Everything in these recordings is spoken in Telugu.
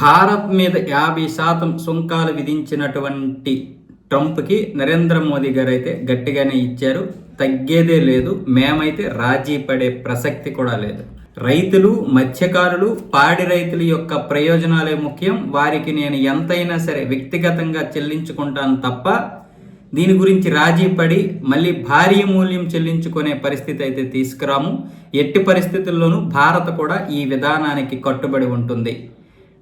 భారత్ మీద 50% సుంకాలు విధించినటువంటి ట్రంప్కి నరేంద్ర మోదీ గారు అయితే గట్టిగానే ఇచ్చారు. తగ్గేదే లేదు. మేమైతే రాజీ పడే ప్రసక్తి కూడా లేదు. రైతులు, మత్స్యకారులు, పాడి రైతుల యొక్క ప్రయోజనాలే ముఖ్యం. వారికి నేను ఎంతైనా సరే వ్యక్తిగతంగా చెల్లించుకుంటాను తప్ప దీని గురించి రాజీ పడి మళ్ళీ భారీ మూల్యం చెల్లించుకునే పరిస్థితి అయితే తీసుకురాము. ఎట్టి పరిస్థితుల్లోనూ భారత్ కూడా ఈ విధానానికి కట్టుబడి ఉంటుంది.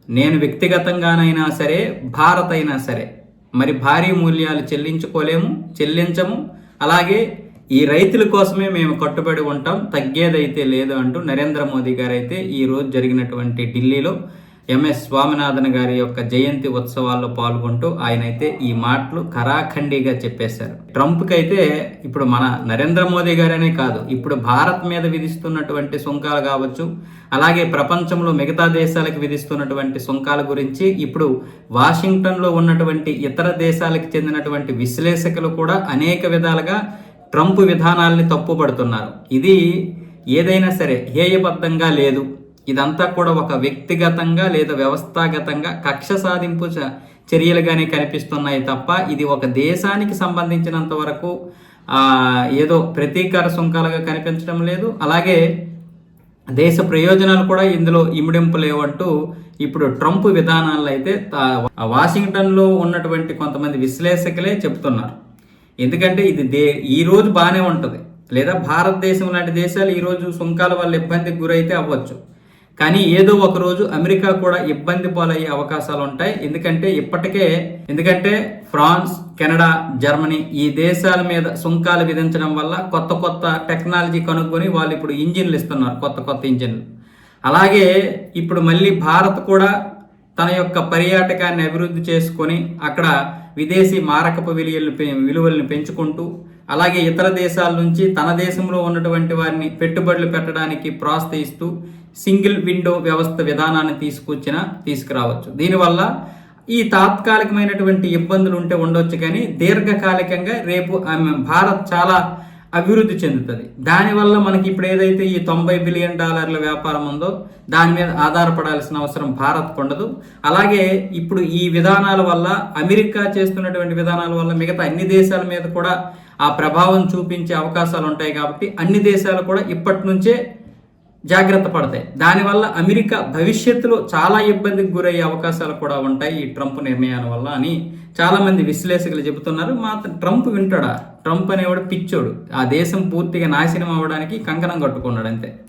నేను వ్యక్తిగతంగానైనా సరే, భారత్ అయినా సరే మరి భారీ మూల్యాలు చెల్లించము. అలాగే ఈ రైతుల కోసమే మేము కట్టుబడి ఉంటాం, తగ్గేదైతే లేదు అంటూ నరేంద్ర మోదీ గారు అయితే ఈరోజు జరిగినటువంటి ఢిల్లీలో ఎంఎస్ స్వామినాథన్ గారి యొక్క జయంతి ఉత్సవాల్లో పాల్గొంటూ ఆయన అయితే ఈ మాటలు ఖరాఖండిగా చెప్పేశారు. ట్రంప్కి అయితే ఇప్పుడు మన నరేంద్ర మోదీ గారనే కాదు, ఇప్పుడు భారత్ మీద విధిస్తున్నటువంటి సుంకాలు కావచ్చు, అలాగే ప్రపంచంలో మిగతా దేశాలకు విధిస్తున్నటువంటి సుంకాల గురించి ఇప్పుడు వాషింగ్టన్లో ఉన్నటువంటి ఇతర దేశాలకు చెందినటువంటి విశ్లేషకులు కూడా అనేక విధాలుగా ట్రంప్ విధానాల్ని తప్పుపడుతున్నారు. ఇది ఏదైనా సరే హేయబద్ధంగా లేదు. ఇదంతా కూడా ఒక వ్యక్తిగతంగా లేదా వ్యవస్థాగతంగా కక్ష సాధింపు చర్యలుగానే కనిపిస్తున్నాయి తప్ప ఇది ఒక దేశానికి సంబంధించినంత వరకు ఏదో ప్రతీకార సుంకాలుగా కనిపించడం లేదు. అలాగే దేశ ప్రయోజనాలు కూడా ఇందులో ఇమిడింపు లేవంటూ ఇప్పుడు ట్రంప్ విధానాల్లో అయితే వాషింగ్టన్లో ఉన్నటువంటి కొంతమంది విశ్లేషకులే చెప్తున్నారు. ఎందుకంటే ఇది ఈ రోజు బాగానే ఉంటుంది, లేదా భారతదేశం లాంటి దేశాలు ఈరోజు సుంకాల వల్ల ఇబ్బందికి గురైతే అవ్వచ్చు, కానీ ఏదో ఒక రోజు అమెరికా కూడా ఇబ్బంది పాలయ్యే అవకాశాలు ఉంటాయి. ఎందుకంటే ఫ్రాన్స్, కెనడా, జర్మనీ ఈ దేశాల మీద సుంకాలు విధించడం వల్ల కొత్త టెక్నాలజీ కనుక్కొని వాళ్ళు ఇప్పుడు ఇంజిన్లు ఇస్తున్నారు, కొత్త ఇంజిన్లు. అలాగే ఇప్పుడు మళ్ళీ భారత్ కూడా తన యొక్క పర్యాటకాన్ని అభివృద్ధి చేసుకొని అక్కడ విదేశీ మారకపు విలువలను పెంచుకుంటూ, అలాగే ఇతర దేశాల నుంచి తన దేశంలో ఉన్నటువంటి వారిని పెట్టుబడులు పెట్టడానికి ప్రోత్సహిస్తూ సింగిల్ విండో వ్యవస్థ విధానాన్ని తీసుకురావచ్చు. దీనివల్ల ఈ తాత్కాలికమైనటువంటి ఇబ్బందులు ఉండొచ్చు, కానీ దీర్ఘకాలికంగా రేపు భారత్ చాలా అభివృద్ధి చెందుతుంది. దానివల్ల మనకి ఇప్పుడు ఏదైతే ఈ $90 బిలియన్ వ్యాపారం ఉందో దాని మీద ఆధారపడాల్సిన అవసరం భారత్కు ఉండదు. అలాగే ఇప్పుడు ఈ విధానాల వల్ల, అమెరికా చేస్తున్నటువంటి విధానాల వల్ల మిగతా అన్ని దేశాల మీద కూడా ఆ ప్రభావం చూపించే అవకాశాలు ఉంటాయి. కాబట్టి అన్ని దేశాలు కూడా ఇప్పటి నుంచే జాగ్రత్త పడతాయి. దానివల్ల అమెరికా భవిష్యత్తులో చాలా ఇబ్బందికి గురయ్యే అవకాశాలు కూడా ఉంటాయి ఈ ట్రంప్ నిర్ణయాల వల్ల అని చాలా మంది విశ్లేషకులు చెబుతున్నారు. మాత్రం ట్రంప్ వింటాడా? ట్రంప్ అనేవాడు పిచ్చోడు. ఆ దేశం పూర్తిగా నాశనం అవ్వడానికి కంకణం కట్టుకున్నాడు అంతే.